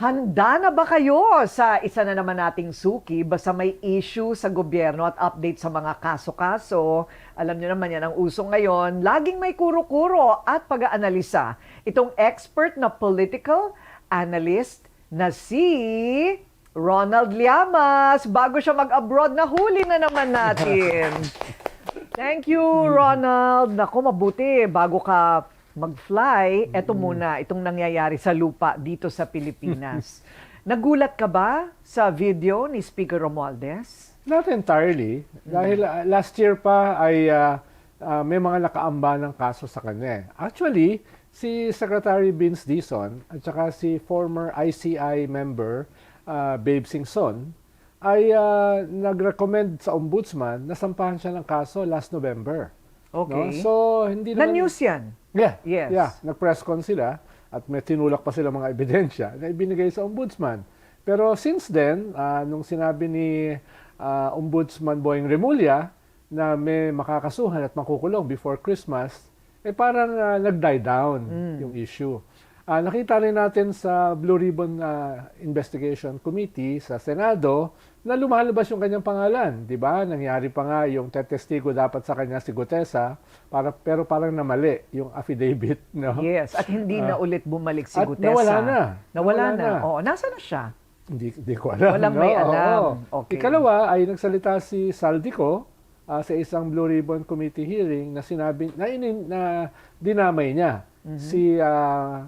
Handa na ba kayo sa isa na naman nating suki basta may issue sa gobyerno at update sa mga kaso-kaso? Alam niyo naman yan ang uso ngayon. Laging may kuro-kuro at pag-aanalisa. Itong expert na political analyst na si Ronald Llamas. Bago siya mag-abroad, nahuli na naman natin. Thank you, Ronald. Naku, mabuti. Bago ka mag-fly, eto muna, itong nangyayari sa lupa dito sa Pilipinas. Nagulat ka ba sa video ni Speaker Romualdez? Not entirely. Dahil last year pa ay may mga nakaamba ng kaso sa kanya. Actually, si Secretary Vince Dizon at saka si former ICI member Babe Singson ay nag-recommend sa ombudsman na sampahan siya ng kaso last November. Okay. No? So, hindi naman... Na-news yan? Yeah, Yes. yeah. Nag-press con sila at may tinulak pa sila mga ebidensya na ibinigay sa ombudsman. Pero since then, nung sinabi ni Ombudsman Boying Remulla na may makakasuhan at makukulong before Christmas, parang nag-die down yung issue. Nakita rin natin sa Blue Ribbon Investigation Committee sa Senado na lumalabas yung kanyang pangalan, di ba? Nangyari pa nga yung tetestigo dapat sa kanya si Gutesa, pero parang namali yung affidavit. No? Yes, at hindi na ulit bumalik si At Gutesa. nawala na. Nawala na. Oo, nasa na siya? Hindi ko alam. Walang may alam. Oo. Okay. Ikalawa ay nagsalita si Saldico sa isang Blue Ribbon Committee hearing na sinabi na dinamay niya si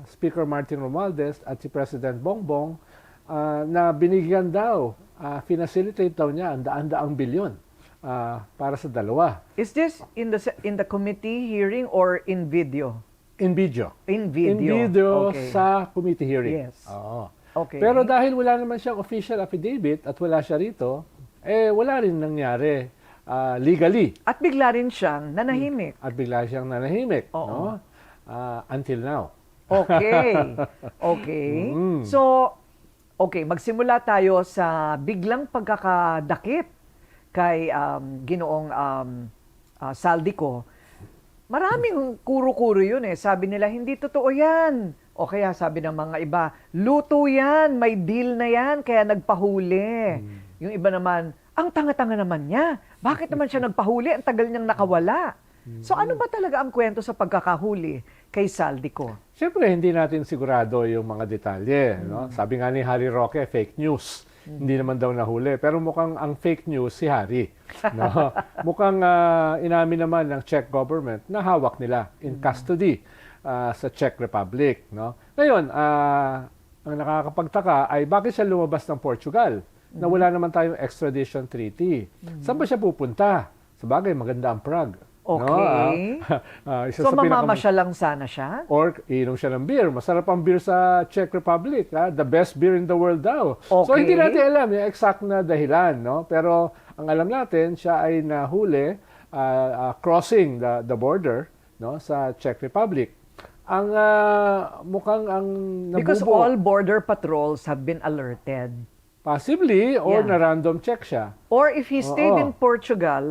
Speaker Martin Romualdez at si President Bongbong na binigyan daw, finacilitate daw niya ang daan-daang bilyon para sa dalawa. Is this in the committee hearing or in video? In video. In video. In video Okay. sa committee hearing. Yes. Oo. Okay. Pero dahil wala naman siyang official affidavit at wala siya rito, wala rin nangyari legally. At bigla rin siyang nanahimik. At bigla siyang nanahimik. Oo. No? Until now. Okay. Okay. So, okay, magsimula tayo sa biglang pagkakadakip kay Ginoong Saldico. Maraming kuro-kuro yun eh. Sabi nila, hindi totoo yan. O kaya sabi ng mga iba, luto yan, may deal na yan, kaya nagpahuli. Yung iba naman, ang tanga-tanga naman niya. Bakit naman siya nagpahuli? Ang tagal niyang nakawala. So ano ba talaga ang kwento sa pagkakahuli kay Saldico? Siyempre, hindi natin sigurado yung mga detalye. No? Sabi nga ni Harry Roque, fake news. Hindi naman daw nahuli. Pero mukhang ang fake news si Harry. No? Mukhang inamin naman ng Czech government na hawak nila in custody sa Czech Republic. No? Ngayon, ang nakakapagtaka ay bakit siya lumabas ng Portugal na wala naman tayong extradition treaty. Saan ba siya pupunta? Sabagay, maganda ang Prague. Okay. No? So mamamasya lang sana siya? Or inom siya ng beer. Masarap ang beer sa Czech Republic. The best beer in the world daw. So Okay. hindi natin alam yung exact na dahilan. No? Pero ang alam natin, siya ay nahuli crossing the border, no, sa Czech Republic. Ang mukhang ang Because all border patrols have been alerted. possibly or Yeah. na random check siya. Or if he stayed Oo. in Portugal,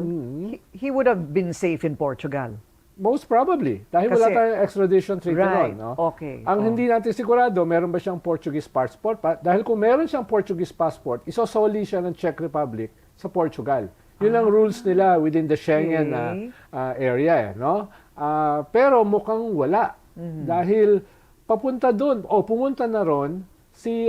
he would have been safe in Portugal. Most probably. Dahil wala Kasi- tayong extradition treaty Right. noon. No? Okay. Ang hindi natin sigurado, meron ba siyang Portuguese passport? Dahil kung meron siyang Portuguese passport, isosoli siya ng Czech Republic sa Portugal. Yun ang rules nila within the Schengen Okay. area. No? Pero mukhang wala. Dahil papunta doon, o pumunta na ron, si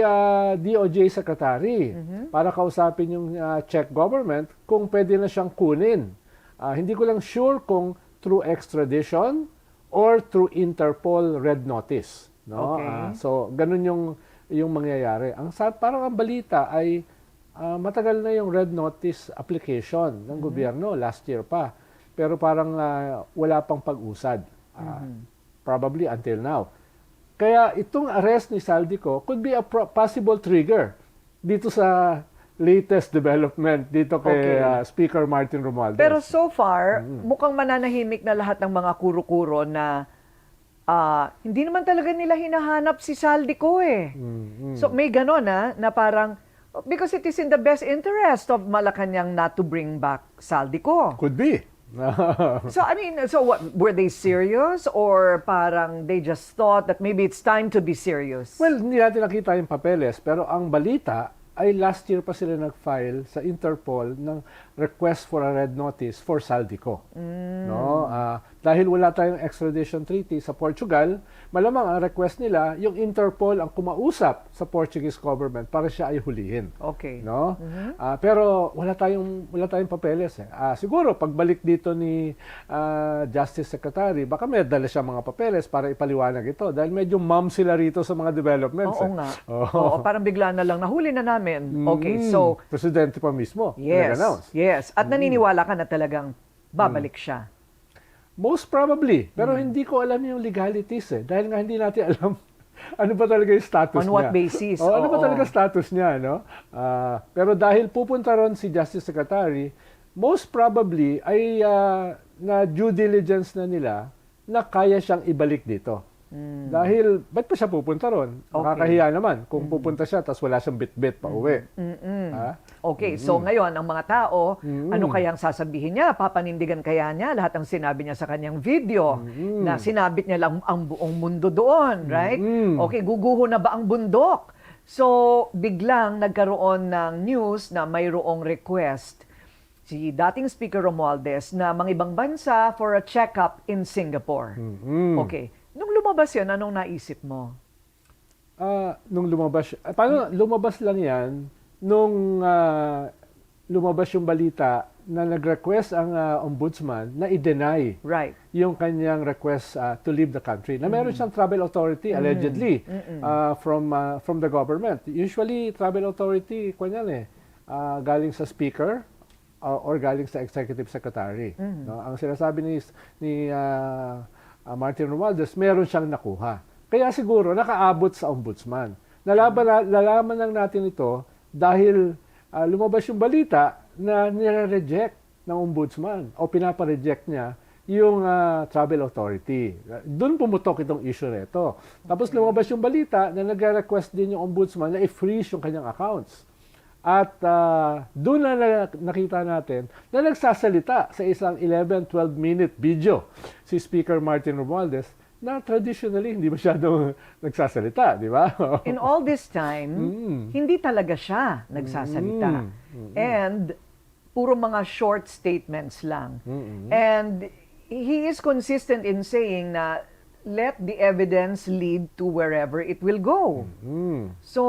DOJ Secretary para kausapin yung Czech government kung pwede na siyang kunin. Hindi ko lang sure kung through extradition or through Interpol red notice. No? Okay. So, ganun yung mangyayari. Parang ang balita ay matagal na yung red notice application ng gobyerno, last year pa. Pero parang wala pang pag-usad. Probably until now. Kaya itong arrest ni Saldico could be a possible trigger dito sa latest development dito kay Okay. Speaker Martin Romualdez. Pero so far, mukhang mananahimik na lahat ng mga kuro-kuro na hindi naman talaga nila hinahanap si Saldico eh. So may ganon na parang, because it is in the best interest of Malacanang not to bring back Saldico. Could be. So, I mean, so what, were they serious or parang they just thought that maybe it's time to be serious? Well, hindi natin nakita yung papeles, pero ang balita ay last year pa sila nag-file sa Interpol ng request for a red notice for Saldico. No? Dahil wala tayong extradition treaty sa Portugal, malamang ang request nila, yung Interpol ang kumausap sa Portuguese government para siya ay hulihin. Okay. No? Pero wala tayong papeles. Siguro pagbalik dito ni Justice Secretary, baka may dala siya mga papeles para ipaliwanag ito dahil medyo mum sila rito sa mga developments. Oo nga. Oo, parang bigla na lang nahuli na namin. Okay, so presidente pa mismo. yes. nag-announce. Yes. At naniniwala ka na talagang babalik siya. Most probably. Pero hindi ko alam yung legalities dahil nga hindi natin alam ano ba talaga yung status On niya. what basis? Ano ba Oo. talaga status niya, no? Pero dahil pupunta ron si Justice Secretary, most probably ay na due diligence na nila na kaya siyang ibalik dito. Dahil, ba't pa siya pupunta ron? Nakakahiya naman kung pupunta siya tapos wala siyang bit-bit pa uwi. Ha? Okay, so ngayon, ang mga tao, ano kayang sasabihin niya? Papanindigan kaya niya lahat ng sinabi niya sa kanyang video na sinabit niya lang ang buong mundo doon, right? Okay, guguho na ba ang bundok? So, biglang nagkaroon ng news na mayroong request si dating Speaker Romualdez na mangibang bansa for a check-up in Singapore. Okay. Nung lumabas yun, anong naisip mo? Nung lumabas, paano lumabas lang yan nung lumabas yung balita na nag-request ang ombudsman na i-deny Right. yung kanyang request to leave the country. Na meron siyang travel authority, allegedly, from the government. Usually, travel authority, galing sa speaker or galing sa executive secretary. No? Ang sinasabi ni Martin Romualdez, meron siyang nakuha. Kaya siguro nakaabot sa ombudsman. Nalaman lang natin ito dahil lumabas yung balita na nire-reject ng ombudsman o pinapa-reject niya yung travel authority. Doon pumutok itong issue nito. Tapos lumabas yung balita na nag-request din yung ombudsman na i-freeze yung kanyang accounts. At doon na nakita natin na nagsasalita sa isang 11-12 minute video si Speaker Martin Romualdez na traditionally hindi masyadong nagsasalita, di ba? In all this time, hindi talaga siya nagsasalita. And puro mga short statements lang. And he is consistent in saying na let the evidence lead to wherever it will go. So,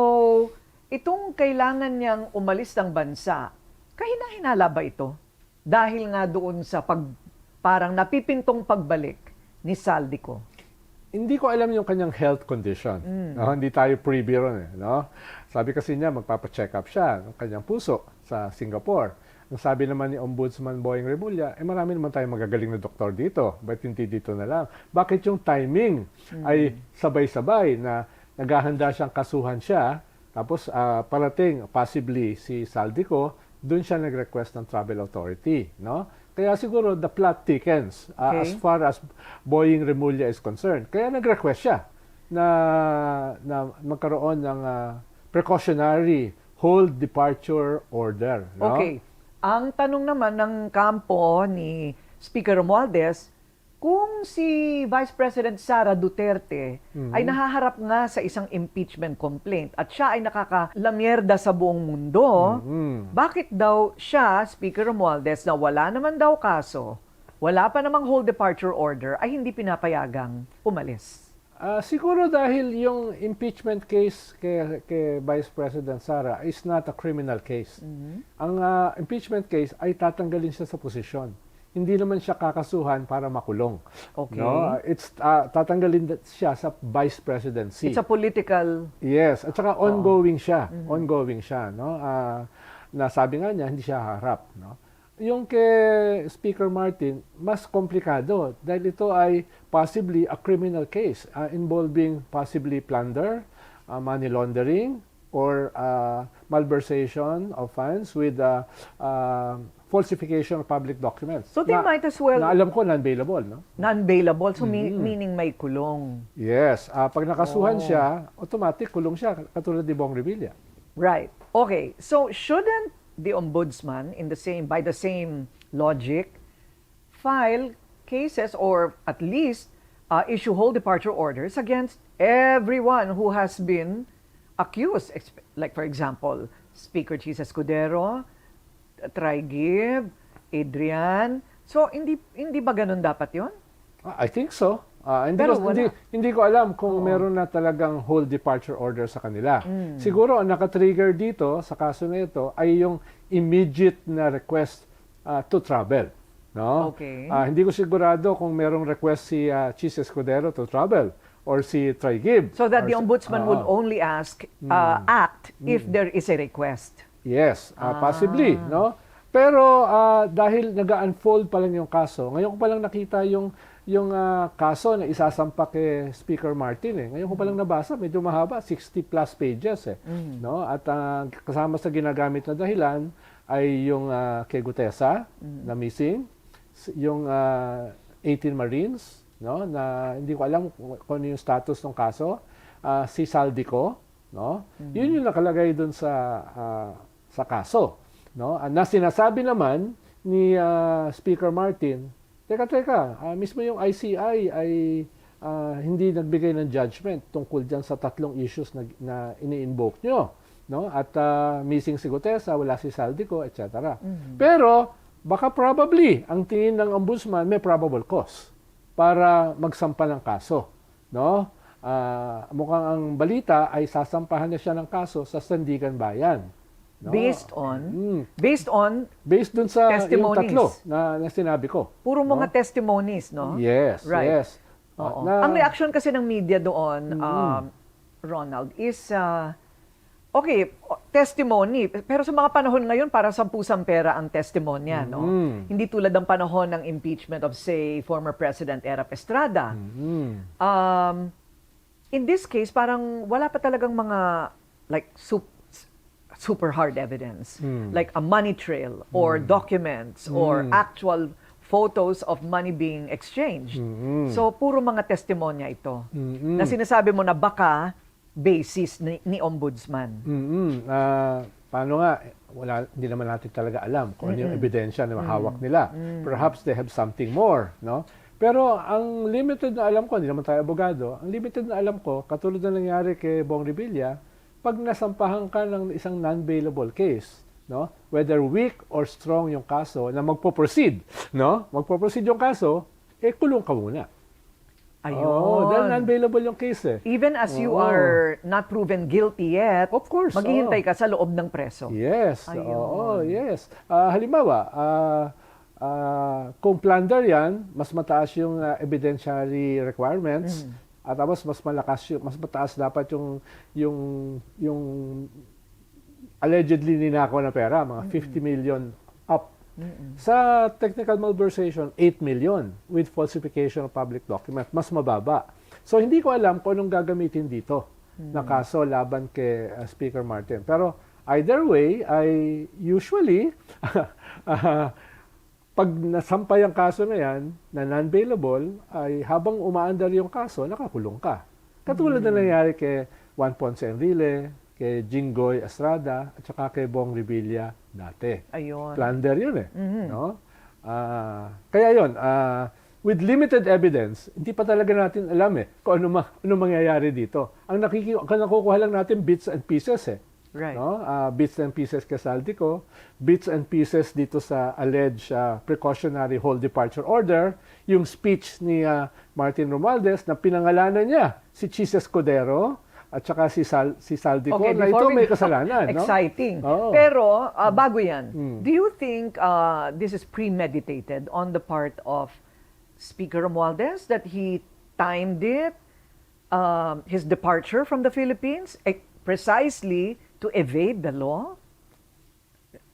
itong kailangan niyang umalis ng bansa, kahina-hinala ba ito? Dahil nga doon sa parang napipintong pagbalik ni Saldico. Hindi ko alam yung kanyang health condition. No, hindi tayo privy ron. No? Sabi kasi niya, magpapacheck up siya ng kanyang puso sa Singapore. Ang sabi naman ni Ombudsman Boying Remulla, marami naman tayong magagaling na doktor dito. Ba't hindi dito na lang? Bakit yung timing ay sabay-sabay na naghahanda siyang kasuhan siya, tapos parating possibly si Saldico, doon siya nag-request ng travel authority, no? Kaya siguro the plot thickens as far as Boying Remulla is concerned. Kaya nag-request siya na magkaroon ng precautionary hold departure order, no? Okay. Ang tanong naman ng kampo ni Speaker Romualdez, kung si Vice President Sara Duterte ay nahaharap nga sa isang impeachment complaint at siya ay nakakalamyerda sa buong mundo, bakit daw siya, Speaker Romualdez, na wala naman daw kaso, wala pa namang whole departure order, ay hindi pinapayagang umalis? Siguro dahil yung impeachment case kay Vice President Sara is not a criminal case. Ang impeachment case ay tatanggalin siya sa posisyon. Hindi naman siya kakasuhan para makulong. Okay. No? It's tatanggalin siya sa vice presidency. It's a political... Yes, at saka ongoing siya. Ongoing siya, no? Na sabi nga niya hindi siya harap, no? Yung kay Speaker Martin, mas komplikado dahil ito ay possibly a criminal case involving possibly plunder, money laundering, or malversation of funds with falsification of public documents. So they might as well... Na alam ko, non-bailable, no? Non-bailable, so meaning may kulong. Yes. Pag nakasuhan siya, automatic kulong siya, katulad ni Bong Revilla. Right. Okay. So shouldn't the ombudsman by the same logic file cases or at least issue whole departure orders against everyone who has been accused. Like for example, Speaker Chis Escudero, Traigib, Adrian. So hindi ba ganun dapat 'yon? I think so. Hindi, Pero ko, wala. hindi ko alam kung meron na talagang whole departure order sa kanila. Siguro ang nakatrigger dito sa kaso na ito ay yung immediate na request to travel. No? Okay. Hindi ko sigurado kung merong request si Chis Escudero to travel or si Traigib. So that or the ombudsman would only act if there is a request. Yes, possibly, no? Pero dahil nag-unfold pa lang yung kaso, ngayon ko pa lang nakita yung kaso na isasampa kay Speaker Martin eh. Ngayon ko pa lang nabasa, medyo mahaba, 60 plus pages eh, no? At kasama sa ginagamit na dahilan ay yung kay Gutesa na missing, yung 18 Marines, no? Na hindi ko alam kung ano yung status ng kaso, si Saldico, no? Yun yung nakalagay doon sa kaso, no? Na sinasabi naman ni Speaker Martin, teka, mismo yung ICI ay hindi nagbigay ng judgment tungkol dyan sa tatlong issues na ini-invoke nyo, no? At missing si Gutesa, wala si Saldico, etc. Pero baka probably ang tingin ng ombudsman may probable cause para magsampa ng kaso, no? Mukhang ang balita ay sasampahan na siya ng kaso sa Sandigan Bayan. No? Based dun sa yung testimonies. tatlo na sinabi ko. Puro mga testimonies, no? Yes, Right. yes. Oo. Ang reaction kasi ng media doon, Ronald, is okay, testimony. Pero sa mga panahon ngayon, para sampusang pera ang testimonya, no? Hindi tulad ng panahon ng impeachment of, say, former President Erap Estrada. In this case, parang wala pa talagang mga like super hard evidence, like a money trail or documents or actual photos of money being exchanged. So, puro mga testimonya ito na sinasabi mo na baka basis ni ombudsman. Paano nga, hindi naman natin talaga alam kung ano yung ebidensya na mahawak nila. Perhaps they have something more, no? Pero ang limited na alam ko, hindi naman tayo abogado, ang limited na alam ko, katulad na nangyari kay Bong Revilla, pag nasampahan ka ng isang non-bailable case, no? Whether weak or strong yung kaso na magpo-proceed, no? Magpo-proceed yung kaso, kulong ka muna. Ayun. Dahil non-bailable yung case eh. Even as you are not proven guilty yet, Of course, maghihintay ka sa loob ng preso. Yes. Ayun. Yes. Halimbawa, kung plunder yan, mas mataas yung evidentiary requirements. At tapos mas mataas dapat yung allegedly ninakaw na pera, mga 50 million up. Sa technical malversation, 8 million with falsification of public document, mas mababa. So hindi ko alam kung anong gagamitin dito na kaso laban kay Speaker Martin. Pero either way, ay usually pag nasampay ang kaso na yan, na non-bailable, ay habang umaandar yung kaso, nakakulong ka. Katulad na nangyari kay Juan Ponce Enrile, kay Jinggoy Estrada, at saka kay Bong Revilla dati. Ayun. Plunder yun eh. No? Kaya yun, with limited evidence, hindi pa talaga natin alam eh kung ano mangyayari dito. Ang nakukuha lang natin bits and pieces eh. Right. No? Bits and pieces kay Saldico, bits and pieces dito sa alleged precautionary whole departure order, yung speech ni Martin Romualdez na pinangalanan niya si Chis Escudero at saka si Saldico Okay, na ito before we may go, kasalanan. No? exciting. Oo. Pero, bago yan, do you think this is premeditated on the part of Speaker Romualdez, that he timed it, his departure from the Philippines, precisely to evade the law?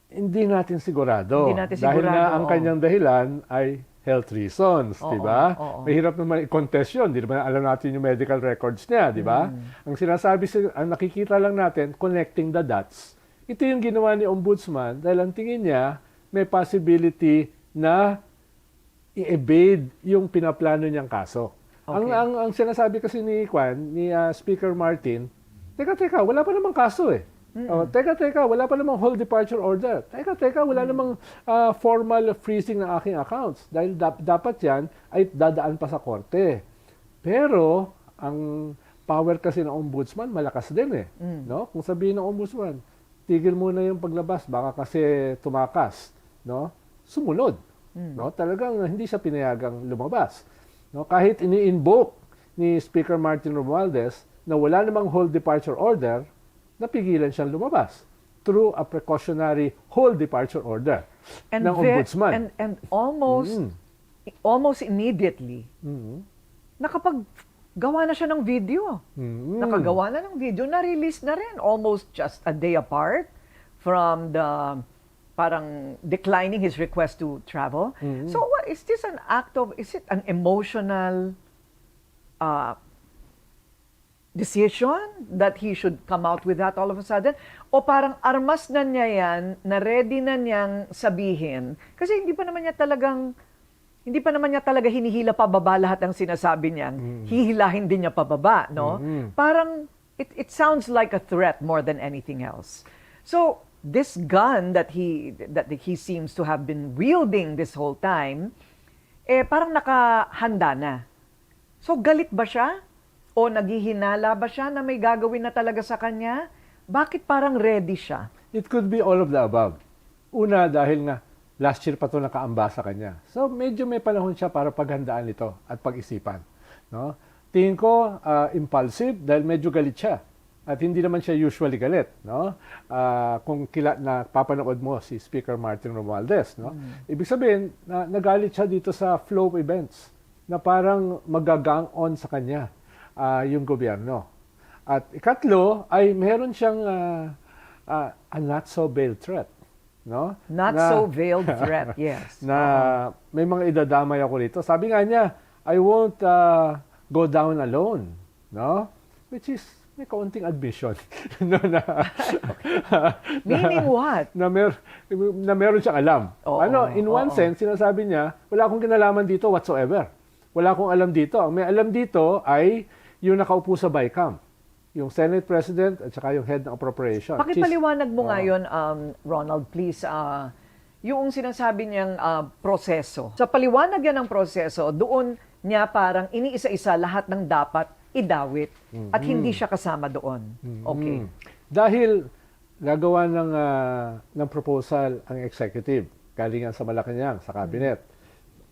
Hindi natin sigurado. Hindi natin Dahil sigurado, na ang oo. kanyang dahilan ay health reasons, Oo, di ba? oo. Mahirap naman i-contest yun. Di naman alam natin yung medical records niya, di ba? Ang sinasabi, ang nakikita lang natin, connecting the dots. Ito yung ginawa ni Ombudsman dahil ang tingin niya, may possibility na i-evade yung pinaplano niyang kaso. Okay. Ang sinasabi kasi ni Speaker Martin, teka, wala pa namang kaso eh. Oh, teka, wala pa namang whole departure order. Teka, wala namang formal freezing ng aking accounts. Dahil dapat yan ay dadaan pa sa korte. Pero, ang power kasi ng ombudsman, malakas din eh. No? Kung sabihin ng ombudsman, tigil muna yung paglabas, baka kasi tumakas. No? Sumunod. No? Talagang hindi siya pinayagang lumabas. No? Kahit ini-invoke ni Speaker Martin Romualdez na wala namang whole departure order, napigilan siyang lumabas through a precautionary whole departure order ng ombudsman. And almost immediately, nakapaggawa na siya ng video. Nakagawa na ng video, na-release na rin almost just a day apart from the parang declining his request to travel. So what is this an act of, is it an emotional decision that he should come out with that all of a sudden? O parang armas na niya yan, na ready na niyang sabihin? Kasi hindi pa naman niya talaga hinihila pababa lahat ng sinasabi niya. Hihilahin din niya pababa, no? Parang, it sounds like a threat more than anything else. So, this gun that he seems to have been wielding this whole time, parang nakahanda na. So, galit ba siya? O naghihinala ba siya na may gagawin na talaga sa kanya? Bakit parang ready siya? It could be all of the above. Una, dahil nga last year pa ito nakaamba sa kanya. So medyo may panahon siya para paghandaan ito at pag-isipan. No? Tingin ko impulsive dahil medyo galit siya. At hindi naman siya usually galit. No? Kung na papanood mo si Speaker Martin Romualdez. No? Ibig sabihin, nagalit siya dito sa flow of events na parang magagang on sa kanya. Yung gobyerno. At ikatlo ay meron siyang a not so veiled threat, no? Not so veiled threat, yes. Na may mga idadamay ako rito. Sabi nga niya, I won't go down alone, no? Which is may kaunting admission. No, Meaning what? Na meron siyang alam. In one sense, sinasabi niya, wala akong kinalaman dito whatsoever. Wala akong alam dito. Ang may alam dito ay yung nakaupo sa BICAM, yung Senate President at saka yung Head ng Appropriation. Pakipaliwanag mo ngayon, Ronald, please, yung sinasabi niyang proseso. Sa paliwanag yan ng proseso, doon niya parang iniisa-isa lahat ng dapat idawit at hindi siya kasama doon. Okay. Dahil gagawa ng proposal ang executive, galing sa Malacanang, sa cabinet.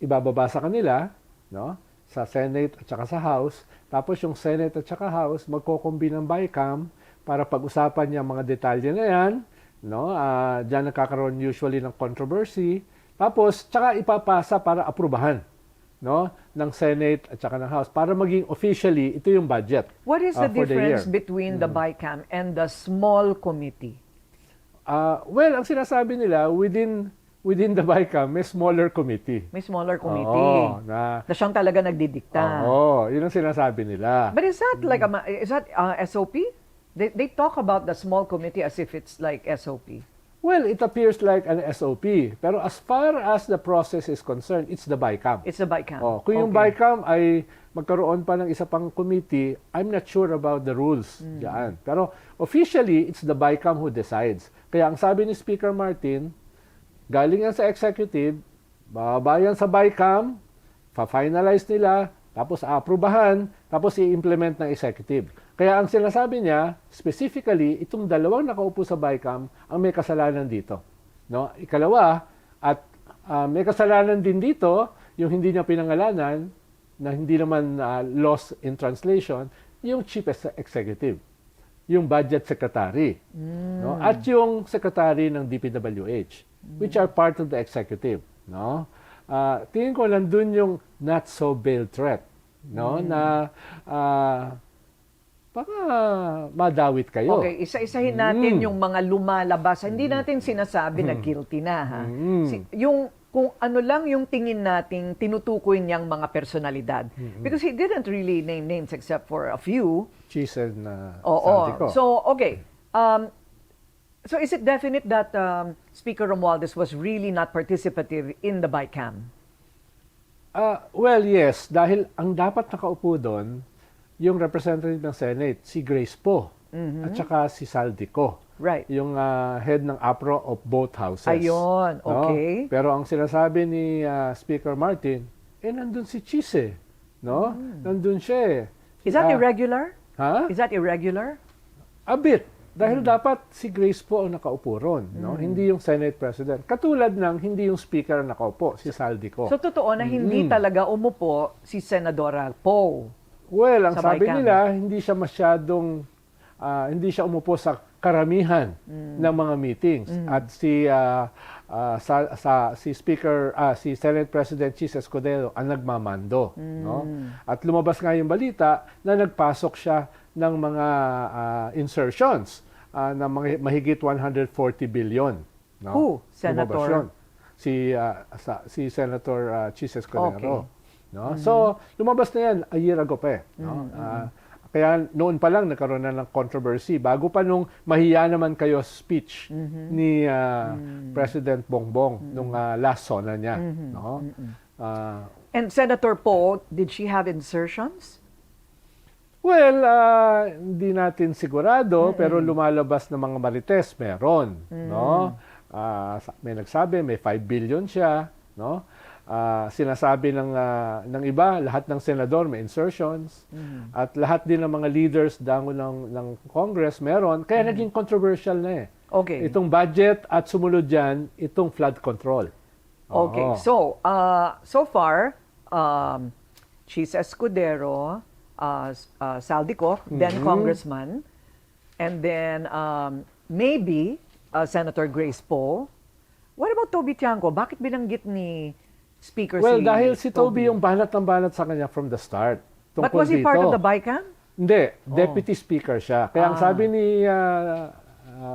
Ibababa sa kanila, no? Sa Senate at saka sa House. Tapos yung Senate at saka House magko-combine ng BICAM para pag-usapan yung mga detalye na yan. No? Diyan nagkakaroon usually ng controversy. Tapos, tsaka ipapasa para aprubahan, no? Ng Senate at saka ng House para maging officially, ito yung budget. What is the difference between the BICAM and the small committee? Well, ang sinasabi nila, within the BICAM, may smaller committee. May smaller committee. Na siyang talaga nagdidikta. Yun ang sinasabi nila. But is that like SOP? They talk about the small committee as if it's like SOP. Well, it appears like an SOP. Pero as far as the process is concerned, it's the BICAM. It's the BICAM. Kung yung BICAM ay magkaroon pa ng isa pang committee, I'm not sure about the rules diyan. Pero officially, it's the BICAM who decides. Kaya ang sabi ni Speaker Martin, galing yan sa executive, babayan sa BICAM, fa-finalize nila, tapos aaprubahan, tapos i-implement ng executive. Kaya ang sinasabi niya, specifically, itong dalawang nakaupo sa BICAM ang may kasalanan dito. No? Ikalawa, at may kasalanan din dito, yung hindi niya pinangalanan, na hindi naman lost in translation, yung chief executive, yung budget secretary, no? At yung secretary ng DPWH. Which are part of the executive, no? Tingin ko nandun yung not so veiled threat, no? Na baka madawit kayo. Okay, isa-isahin natin yung mga lumalabas. Hindi natin sinasabi na guilty na, ha? Yung kung ano lang yung tingin nating tinutukoy niyang mga personalidad. Because he didn't really name names except for a few. Cheese and Oo. So, okay. So is it definite that Speaker Romualdez was really not participative in the BICAM? Well, yes. Dahil ang dapat nakaupo doon, yung representative ng Senate, si Grace Poe. at saka si Saldico. Right. Yung head ng APRO of both houses. Ayun, okay. No? Pero ang sinasabi ni Speaker Martin, nandun si Chise. No? Nandun siya eh. Is that Ah, irregular? Ha? Is that irregular? A bit. Dahil dapat si Grace po ang nakaupo ron. No? Hindi yung Senate President. Katulad ng hindi yung Speaker ang nakaupo, si Saldico. So totoo na hindi talaga umupo si Senadora Poe. Well, ang Sa sabi Bicam. nila, hindi siya masyadong, hindi siya umupo sa karamihan ng mga meetings. At si Speaker, si Senate President Chis Escudero ang nagmamando. No? At lumabas nga yung balita na nagpasok siya ng mga insertions na mahigit 140 billion. No? Who? Lumabas Senator? yun. Si Senator Chis Escudero. Okay. No? So, lumabas na yan a year ago pa eh. No? Kaya noon pa lang nagkaroon na ng controversy. Bago pa nung mahiya naman kayo speech ni President Bongbong nung last sona niya. No? And Senator Poe, did she have insertions? Well, hindi natin sigurado, pero lumalabas na mga marites, meron. No? May nagsabi, may 5 billion siya. No? Sinasabi ng iba, lahat ng senador may insertions. At lahat din ng mga leaders ng Congress meron. Kaya naging controversial na eh. Okay. Itong budget at sumunod dyan, itong flood control. Okay. Oo. So far, Chis Escudero, Saldico, then Congressman, and then maybe Senator Grace Poe. What about Toby Tiangco? Bakit binanggit ni Speaker Well, dahil si Toby yung banat ng banat sa kanya from the start. But was he part of the BICAM? Hindi, deputy speaker siya. Kaya ang sabi ni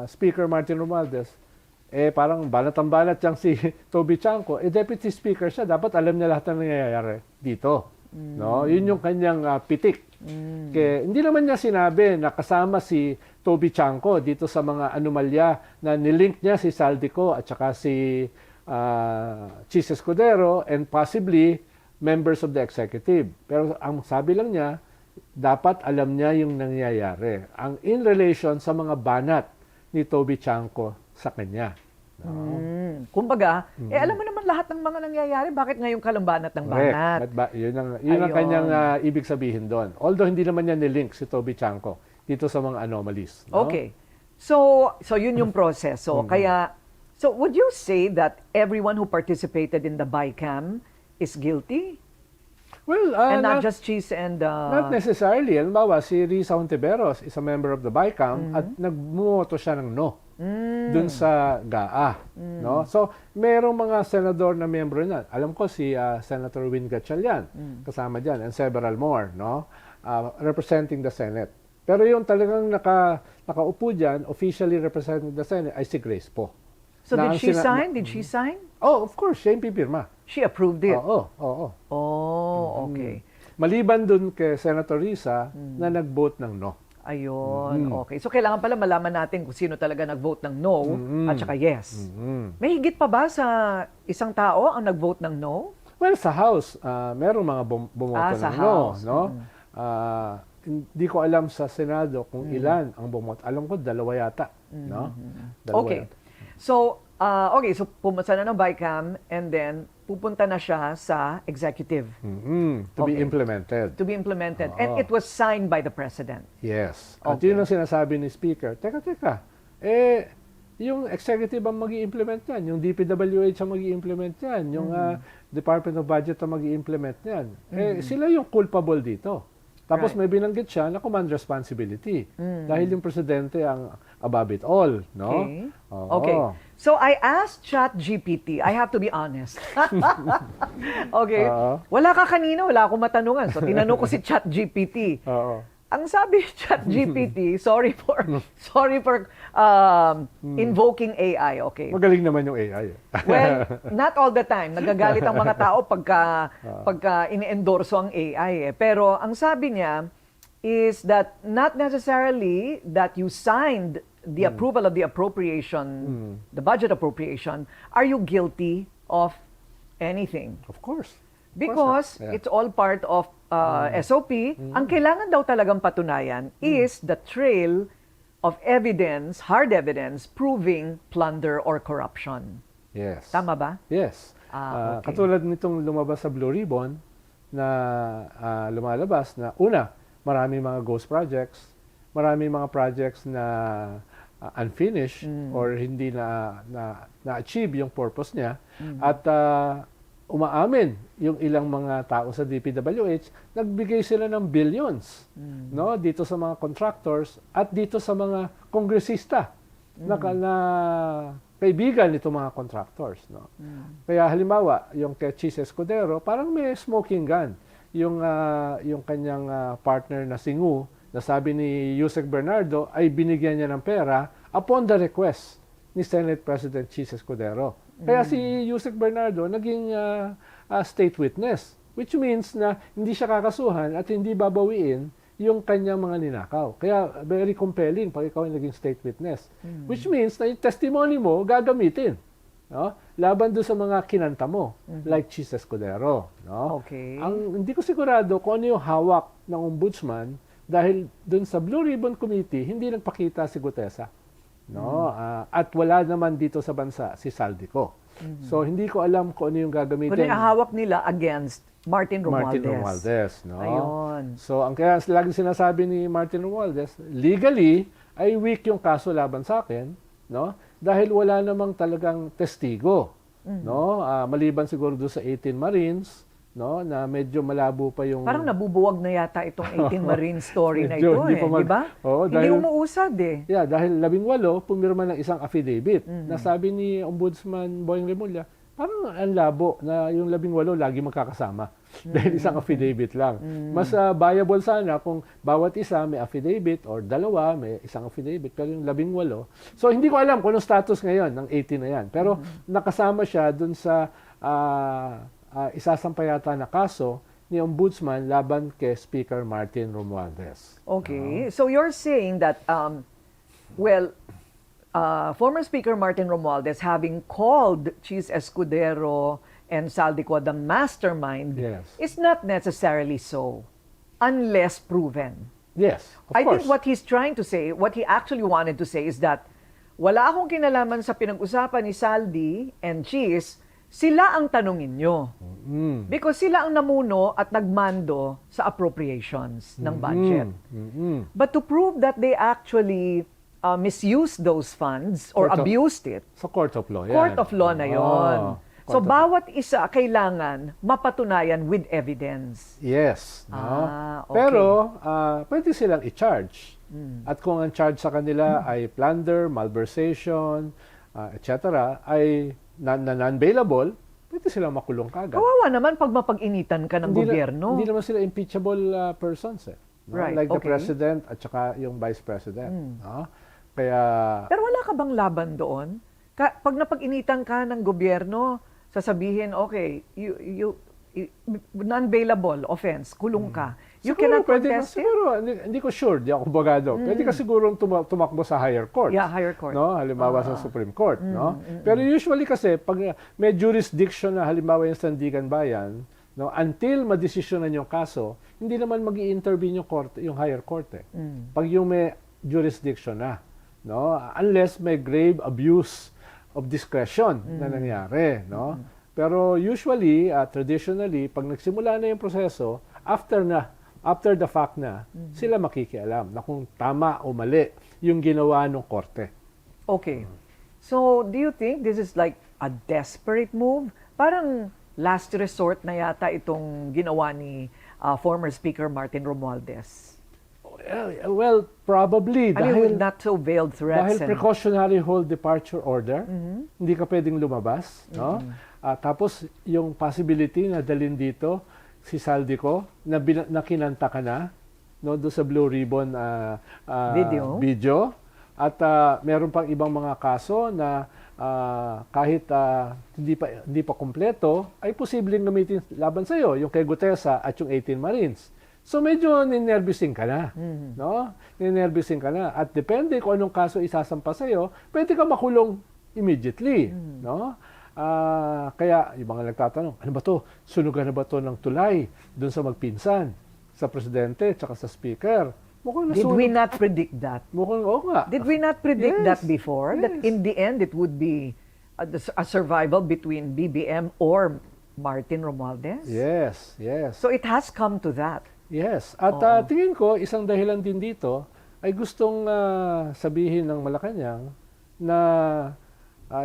Speaker Martin Romualdez, parang banat ang banat yang si Toby Tiangco, deputy speaker siya, dapat alam niya lahat ng nangyayari dito. No? Yun yung kanyang pitik. Kaya, hindi naman niya sinabi na kasama si Toby Tiangco dito sa mga anomalya na nilink niya si Saldico at saka si Chis Escudero and possibly members of the executive. Pero ang sabi lang niya, dapat alam niya yung nangyayari. Ang in relation sa mga banat ni Toby Tiangco sa kanya. No? Kumbaga, alam mo naman lahat ng mga nangyayari, bakit ngayong kalambanat ng banat? Yun ang kanyang ibig sabihin doon. Although hindi naman niya nilink si Toby Tiangco dito sa mga anomalies. No? Okay. So yun yung proseso. So would you say that everyone who participated in the BICAM is guilty? Well, And not just Chis and... not necessarily. Halimbawa, si Risa Hontiveros is a member of the BICAM at nagbumoto siya ng no dun sa GAA. No? So, merong mga senador na membro niyan. Alam ko si Senator Win Gatchalian, kasama dyan, and several more, no? Representing the Senate. Pero yung talagang nakaupo dyan, officially representing the Senate, ay si Grace po. So did she sign? Did she sign? Oh, of course, siya yung pipirma. She approved it. Oo. Oh, okay. Maliban dun kay Senator Risa na nag-vote ng no. Ayun, okay. So kailangan pala malaman natin kung sino talaga nag-vote ng no at saka yes. May higit pa ba sa isang tao ang nag-vote ng no? Well, sa House, meron mga bumoto sa ng House. no. Hindi ko alam sa Senado kung ilan ang bumoto. Alam ko, 2 yata. No? 2 Okay. yata. So pumunta na ng BICAM and then pupunta na siya sa executive To be Okay. implemented. to be implemented. And it was signed by the President. Yes. At Okay. yun ang sinasabi ni Speaker, teka, yung executive ang mag-i-implement yan, yung DPWH ang mag-i-implement yan, yung Department of Budget ang mag-i-implement yan. Sila yung culpable dito. Tapos Right. may binanggit siya na command responsibility. Dahil yung presidente ang above it all. No? Okay. Oo. Okay. So I asked ChatGPT. I have to be honest. Okay. Oo. Wala ka kanina, wala akong matanungan. So tinanong ko si ChatGPT. Oo. Ang sabi ni ChatGPT, sorry for invoking AI, okay? Magaling naman yung AI. Well, not all the time. Nagagalit ang mga tao pagka ini-endorso ang AI. Pero ang sabi niya is that not necessarily that you signed the approval of the appropriation, the budget appropriation, are you guilty of anything? Of course. Because Yeah. it's all part of SOP. Ang kailangan daw talagang patunayan is the trail of evidence, hard evidence, proving plunder or corruption. Yes. Tama ba? Yes. Okay. Katulad nitong lumabas sa Blue Ribbon na lumalabas na una, marami mga ghost projects, marami mga projects na unfinished or hindi na-achieve yung purpose niya at umaamin yung ilang mga tao sa DPWH, nagbigay sila ng billions no dito sa mga contractors at dito sa mga kongresista na kaibigan nito mga contractors, no. Kaya halimbawa, yung kay Chis Escudero, parang may smoking gun yung kanyang partner na Singu, na sabi ni Yusek Bernardo ay binigyan niya ng pera upon the request ni Senate President Chis Escudero. Kaya si Yusek Bernardo naging state witness, which means na hindi siya kakasuhan at hindi babawiin yung kanyang mga ninakaw. Kaya very compelling pag ikaw ay naging state witness. Which means na yung testimony mo gagamitin, no? Laban doon sa mga kinanta mo, like Chis Escudero. No? Okay. Hindi ko sigurado kung ano yung hawak ng ombudsman dahil doon sa Blue Ribbon Committee, hindi nagpakita si Gutesa. No? At wala naman dito sa bansa si Saldico. So hindi ko alam kung ano yung gagamitin. Kung hawak nila against Martin Romualdez, no? Ayun. So ang kaya lagi sinasabi ni Martin Romualdez, legally ay weak yung kaso laban sa akin, no? Dahil wala namang talagang testigo, no? Maliban siguro doon sa 18 Marines, no, na medyo malabo pa yung Parang nabubuwag na yata itong 18 Marine story na Medyo ito hindi pa di ba? Oo, Hindi dahil- umuusad eh. Yeah, dahil 18 pumirma ng isang affidavit na sabi ni Ombudsman Boying Remulla, parang ang labo na yung 18 lagi magkakasama dahil isang affidavit lang. Mas viable sana kung bawat isa may affidavit or dalawa may isang affidavit, pero yung 18. So hindi ko alam kung anong status ngayon ng 18 na yan. Pero nakasama siya dun sa isasampayata na kaso ni Ombudsman laban kay Speaker Martin Romualdez. Okay. So you're saying that, former Speaker Martin Romualdez having called Chis Escudero and Saldico the mastermind Yes. is not necessarily so unless proven. Yes, of I course. think what he's trying to say, what he actually wanted to say is that wala akong kinalaman sa pinag-usapan ni Saldi and Chis, sila ang tanungin nyo. Because sila ang namuno at nagmando sa appropriations ng budget. But to prove that they actually misused those funds or Court of- abused it, Sa Court of Law yan. court of law na yon. So Court of- bawat isa kailangan mapatunayan with evidence. Yes. No? Okay. Pero pwede silang i-charge. At kung ang charge sa kanila ay plunder, malversation, etc., ay non-bailable, pwede silang makulong kagad. Kawawa naman pag mapag-initan ka ng gobyerno. Hindi naman sila impeachable persons. No? Right, Like the okay. president at saka yung vice president. No? Kaya, Pero wala ka bang laban doon? Pag napag-initan ka ng gobyerno, sasabihin, okay, you non-bailable offense, kulong ka. You siguro, cannot pwede ka, contest it? siguro, hindi ko sure, di ako abogado. Pwede ka siguro tumakbo sa higher court. Yeah, higher court. No? Halimbawa sa Supreme Court. No? Pero usually kasi, pag may jurisdiction na halimbawa yung Sandigan Bayan, no, until madesisyonan yung kaso, hindi naman mag-i-intervene yung higher court. Pag yung may jurisdiction na. No? Unless may grave abuse of discretion na nangyari. No? Pero usually, traditionally, pag nagsimula na yung proseso, after the fact na, sila makikialam na kung tama o mali yung ginawa ng korte. Okay. So, do you think this is like a desperate move? Parang last resort na yata itong ginawa ni former Speaker Martin Romualdez. Well, probably. I mean, with not so veiled threats. Dahil precautionary hold departure order, hindi ka pwedeng lumabas. No? Tapos, yung possibility na dalhin dito si Saldico, na kinanta ka na, no, doon sa Blue Ribbon video. At meron pang ibang mga kaso na kahit hindi pa kumpleto, ay posibleng gamitin laban sa iyo, yung kay Gutesa at yung 18 Marines. So medyo ninervyusin ka na, no? Ninervyusin ka na. At depende kung anong kaso isasampa sa iyo, pwede ka makulong immediately, no? Kaya yung mga nagtatanong, ano ba to? Sunugan na ba to ng tulay doon sa magpinsan, sa presidente at sa speaker? Mukhang Did we nasunog. not predict that? Mukhang, oo nga. Did we not predict Yes, that before? That yes. in the end, it would be a survival between BBM or Martin Romualdez? Yes, yes. So it has come to that. Yes. At Oo. tingin ko, isang dahilan din dito ay gustong sabihin ng Malacanang na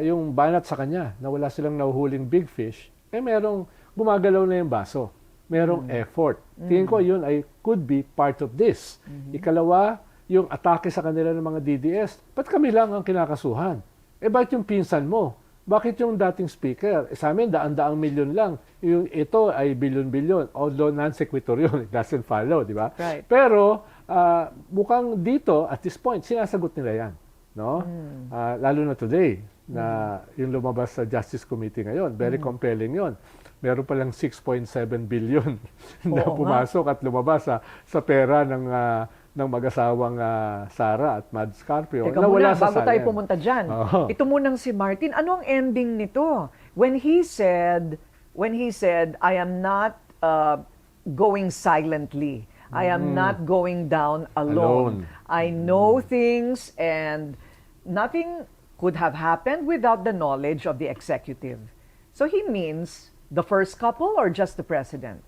yung banat sa kanya, na wala silang nahuhuling big fish, merong gumagalaw na yung baso. Merong effort. Tingin ko yun ay could be part of this. Ikalawa, yung atake sa kanila ng mga DDS. Ba't kami lang ang kinakasuhan? Bakit yung pinsan mo? Bakit yung dating speaker? Sa amin, daan-daang milyon lang. Yung ito ay bilyon-bilyon. Although non-sequitur yun, it doesn't follow, di ba? Right. Pero mukhang dito, at this point, sinasagot nila yan. No? Lalo na today, na yung lumabas sa Justice Committee ngayon. Very compelling yon. Meron palang 6.7 billion na Oo nga. pumasok at lumabas sa pera ng mag-asawang Sara at Mads Carpio. Teka na wala muna, sa bago tayo salayan. pumunta dyan. Oo. Ito munang si Martin. Ano ang ending nito? When he said, I am not going silently. I am not going down alone. I know things and nothing could have happened without the knowledge of the executive. So he means the first couple or just the president?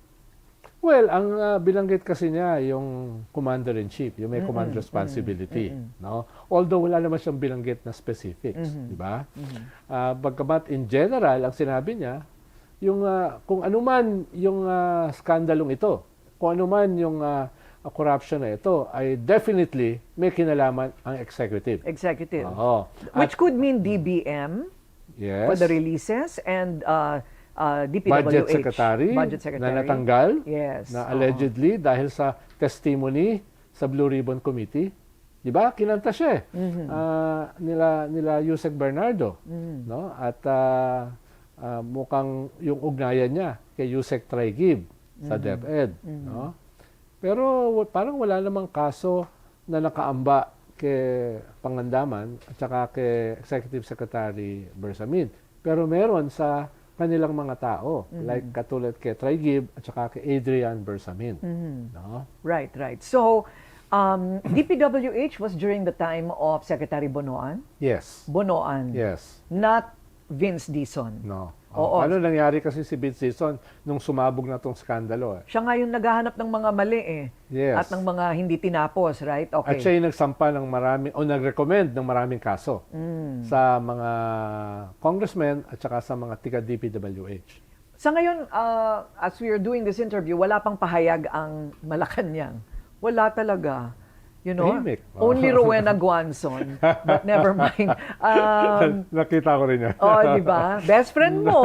Well, ang binanggit kasi niya yung commander-in-chief, yung may command responsibility. No? Although wala naman siyang binanggit na specifics, di ba? Bagamat in general, ang sinabi niya, yung kung anuman yung skandalong ito, kung anuman yung corruption na ito, ay definitely may kinalaman ang executive. Executive. Oo. Which could mean DBM Yes. for the releases and DPWH. Budget Secretary, Budget Secretary. na natanggal, Yes. na allegedly dahil sa testimony sa Blue Ribbon Committee. Di ba? Kinanta siya nila Yusek Bernardo. No? At mukhang yung ugnayan niya kay Yusek Traigib sa DepEd. No? Pero parang wala namang kaso na nakaamba kay Pangandaman at saka kay Executive Secretary Bersamin. Pero meron sa kanilang mga tao, like katulad kay Traigib at saka kay Adrian Bersamin. No? Right, right. So, DPWH was during the time of Secretary Bonoan. Yes. Bonoan. Yes. Not Vince Dizon. No. Oo. Ano nangyari kasi si Vince Dizon nung sumabog na tong skandalo? Siya nga yung naghahanap ng mga mali eh. Yes. At ng mga hindi tinapos, right? Okay. At siya yung nagsampa ng maraming, o nag-recommend ng maraming kaso sa mga congressmen at saka sa mga tiga-DPWH. Sa ngayon, as we are doing this interview, wala pang pahayag ang Malacanang. Wala talaga. You know? Tahimik. Only Rowena Guanzon. But never mind. Nakita ko rin yan. Di ba? Best friend mo.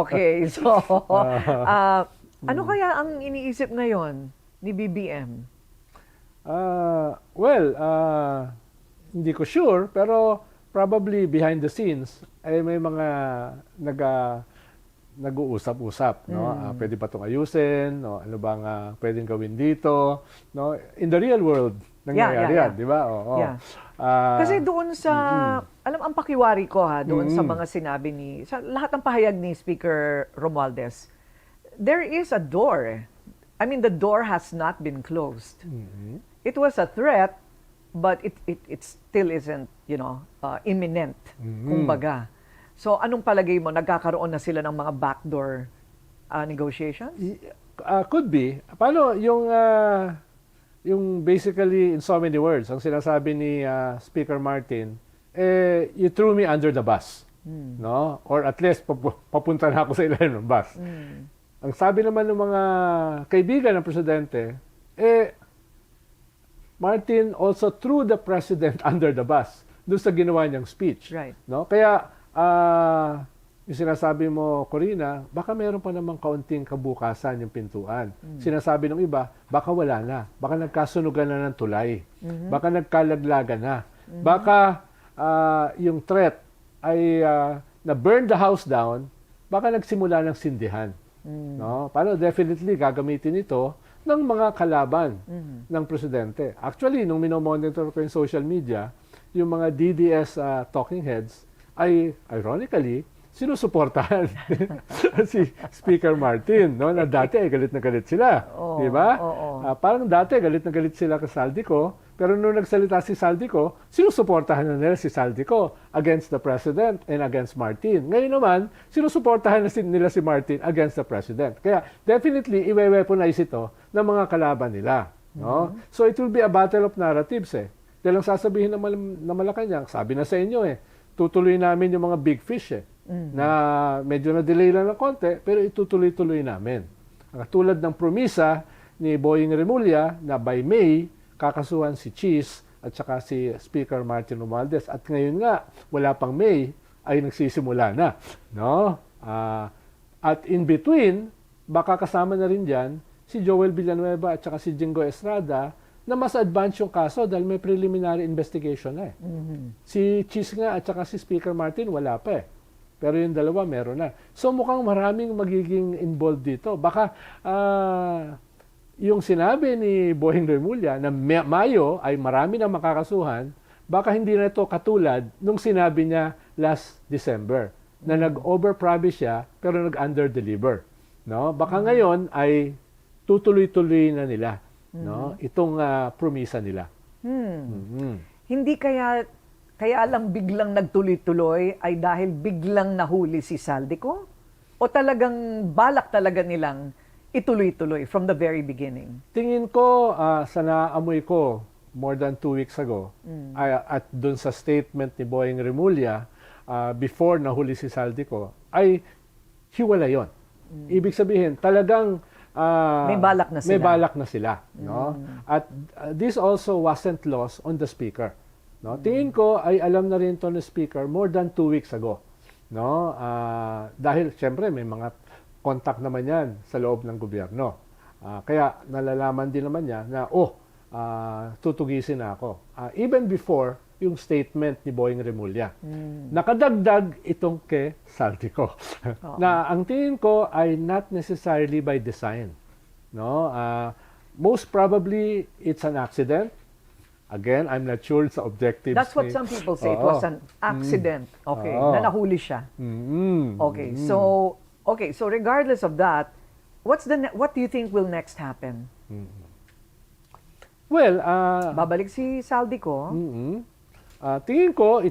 Okay. So, ano kaya ang iniisip ngayon ni BBM? Hindi ko sure, pero probably behind the scenes, ay may mga nag-uusap-usap, no? Pwede ba itong ayusin, no? Ano bang pwedeng gawin dito, no? In the real world, nangyayari Yeah. yan, di ba? Oo. Yeah. Kasi doon sa, ang pakiwari ko doon sa mga sinabi sa lahat ng pahayag ni Speaker Romualdez, there is a door. I mean, the door has not been closed. It was a threat, but it still isn't, imminent, kumbaga. So, anong palagay mo? Nagkakaroon na sila ng mga backdoor negotiations? Could be. Paano yung basically in so many words, ang sinasabi ni Speaker Martin, you threw me under the bus. No? Or at least papunta na ako sa ilalim ng bus. Ang sabi naman ng mga kaibigan ng presidente, Martin also threw the president under the bus doon sa ginawa niyang speech. Right. No? Kaya yung sinasabi mo, Corina, baka meron pa namang kaunting kabukasan yung pintuan. Sinasabi ng iba, baka wala na. Baka nagkasunugan na ng tulay. Baka nagkalaglagan na. Baka yung threat ay na-burn the house down, baka nagsimula ng sindihan. No? Paano definitely gagamitin ito ng mga kalaban ng presidente. Actually, nung minomonitor ko yung social media, yung mga DDS talking heads ay ironically sinusuportahan si Speaker Martin, no? Na dati ay galit na galit sila, Oo, di ba? oo. Parang dati galit na galit sila kay Saldico, pero nung nagsalita si Saldico, sinusuportahan na nila si Saldico against the President and against Martin. Ngayon naman, sinusuportahan na nila si Martin against the President. Kaya definitely, i-weaponize ito ng mga kalaban nila. No? So it will be a battle of narratives eh. Dahil ang sasabihin ng Malacanang, sabi na sa inyo eh, tutuloy namin yung mga big fish eh, na medyo na-delay lang ng konti, pero itutuloy-tuloy namin. Katulad ng promisa ni Boying Remulla na by May, kakasuhan si Cheese at saka si Speaker Martin Romualdez. At ngayon nga, wala pang May, ay nagsisimula na. No? At in between, baka kasama na rin dyan si Joel Villanueva at saka si Jingo Estrada na mas advance yung kaso dahil may preliminary investigation na eh. Si Cheese nga at saka si Speaker Martin wala pa eh. Pero yung dalawa meron na. So mukhang maraming magiging involved dito. Baka yung sinabi ni Boying Remulla na Mayo ay marami na makakasuhan, baka hindi na ito katulad nung sinabi niya last December na nag-overpromise siya pero nag-underdeliver. No? Baka ngayon ay tutuloy-tuloy na nila, no? Itong promisa nila. Hindi kaya lang biglang nagtuloy-tuloy ay dahil biglang nahuli si Saldico? O talagang balak talaga nilang ituloy-tuloy from the very beginning? Tingin ko, sa naamoy ko more than 2 weeks ago, at dun sa statement ni Boying Remulla, before nahuli si Saldico, ay hiwala yon. Ibig sabihin, talagang may balak na sila. May balak na sila, no? At this also wasn't lost on the speaker, no? Tingin ko ay alam na rin to ng speaker more than 2 weeks ago, no? Dahil syempre may mga contact naman yan sa loob ng gobyerno. Kaya nalalaman din naman niya na tutugisin na ako. Even before yung statement ni Boying Remulla. Nakadagdag itong kay Saldico. Na ang tingin ko ay not necessarily by design. No? Most probably it's an accident. Again, I'm not sure sa objectives. That's what some people say. It was an accident. Okay, na nahuli siya. Okay, so regardless of that, what do you think will next happen? Well, babalik si Saldico. Tingin ko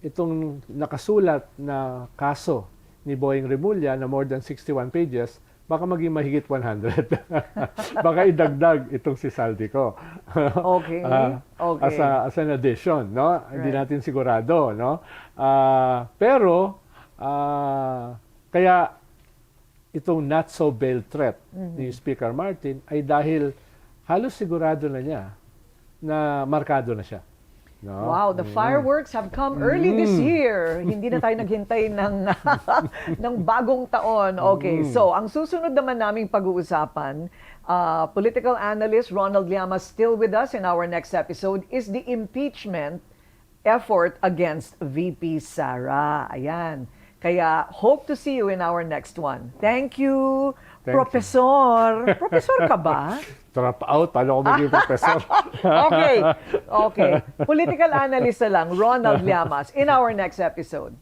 itong nakasulat na kaso ni Boying Remulla na more than 61 pages, baka maging mahigit 100. Baka idagdag itong si Saldico. Okay. Okay. As an addition, no? Right. Hindi natin sigurado, no? Pero kaya itong not so bail threat ni Speaker Martin ay dahil halos sigurado na niya na markado na siya. No? Wow, the fireworks have come early this year. Hindi na tayo naghintay ng bagong taon. Okay, so ang susunod naman naming pag-uusapan, political analyst Ronald Llamas still with us in our next episode is the impeachment effort against VP Sara. Ayan. Kaya hope to see you in our next one. Thank you, Professor. Professor ka ba? Drop out, paano ako maging professor? Okay. Political analyst na lang, Ronald Llamas, in our next episode.